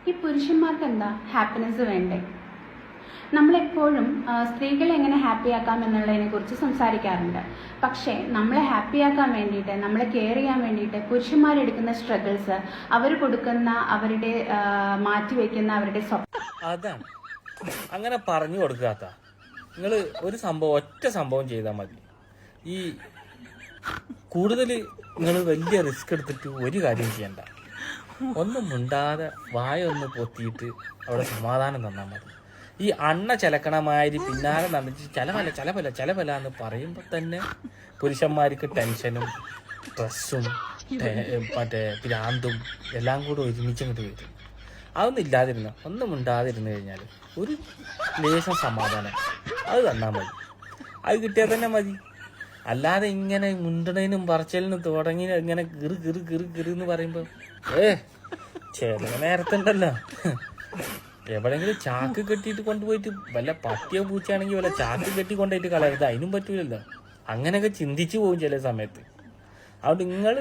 ഈ പുരുഷന്മാർക്ക് എന്താ ഹാപ്പിനെസ് വേണ്ടേ? നമ്മളെപ്പോഴും സ്ത്രീകളെ എങ്ങനെ ഹാപ്പിയാക്കാം എന്നുള്ളതിനെ കുറിച്ച് സംസാരിക്കാറുണ്ട്. പക്ഷേ നമ്മളെ ഹാപ്പിയാക്കാൻ വേണ്ടിയിട്ട്, നമ്മളെ കെയർ ചെയ്യാൻ വേണ്ടിയിട്ട് പുരുഷന്മാരെടുക്കുന്ന സ്ട്രഗിൾസ്, അവർ കൊടുക്കുന്ന, അവരുടെ മാറ്റിവെക്കുന്ന അവരുടെ അതാണ് അങ്ങനെ പറഞ്ഞു കൊടുക്കാത്ത. നിങ്ങൾ ഒരു സംഭവം, ഒറ്റ സംഭവം ചെയ്താൽ മതി. ഈ കൂടുതൽ നിങ്ങൾ വലിയ റിസ്ക് എടുത്തിട്ട് ഒരു കാര്യം ചെയ്യണ്ട. ഒന്നും മിണ്ടാതെ വായ ഒന്ന് പൊത്തിയിട്ട് അവിടെ സമാധാനം തന്നാൽ മതി. ഈ അണ്ണ ചിലക്കണമാതിരി പിന്നാലെ നടന്നിട്ട് ചിലവല്ല എന്ന് പറയുമ്പോൾ തന്നെ പുരുഷന്മാർക്ക് ടെൻഷനും സ്ട്രെസ്സും ഭ്രാന്തും എല്ലാം കൂടെ ഒരുമിച്ചങ്ങോട്ട് വരും. അതൊന്നും ഇല്ലാതിരുന്ന, ഒന്നും മിണ്ടാതിരുന്നു കഴിഞ്ഞാൽ ഒരു ലേശം സമാധാനം അത് തന്നാൽ മതി. അത് കിട്ടിയാൽ തന്നെ മതി. അല്ലാതെ ഇങ്ങനെ മുണ്ടണതിനും പറച്ചലിനും തുടങ്ങി ഇങ്ങനെ കിറ് എന്ന് പറയുമ്പോൾ ചില നേരത്തുണ്ടല്ലോ എവിടെങ്കിലും ചാക്ക് കെട്ടിയിട്ട് കൊണ്ടുപോയിട്ട് വല്ല പട്ടിയോ പൂച്ചയാണെങ്കിൽ വല്ല ചാക്ക് കെട്ടി കൊണ്ടുപോയിട്ട് കളയരുത്. അതിനും പറ്റൂലല്ലോ. അങ്ങനെയൊക്കെ ചിന്തിച്ചു പോകും ചില സമയത്ത്. അതുകൊണ്ട് നിങ്ങൾ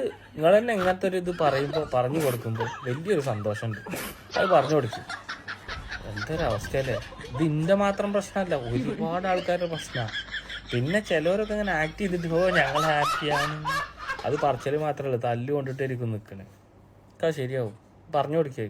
തന്നെ ഇങ്ങനത്തെ ഒരു ഇത് പറഞ്ഞു കൊടുക്കുമ്പോൾ വലിയൊരു സന്തോഷമുണ്ട്. അത് പറഞ്ഞു കൊടുക്കും. എന്തൊരവസ്ഥയല്ലേ ഇത്! ഇന്റെ മാത്രം പ്രശ്നമല്ല, ഒരുപാട് ആൾക്കാരുടെ പ്രശ്നമാണ്. പിന്നെ ചിലവരൊക്കെ ഇങ്ങനെ ആക്ട് ചെയ്തിട്ട് ഞങ്ങൾ ഹാപ്പിയാണ്. അത് പറച്ചല് മാത്രമല്ല, തല്ല് കൊണ്ടിട്ടായിരിക്കും നിൽക്കണേ. ശരിയാവും. പറഞ്ഞു കൊടുക്കേ.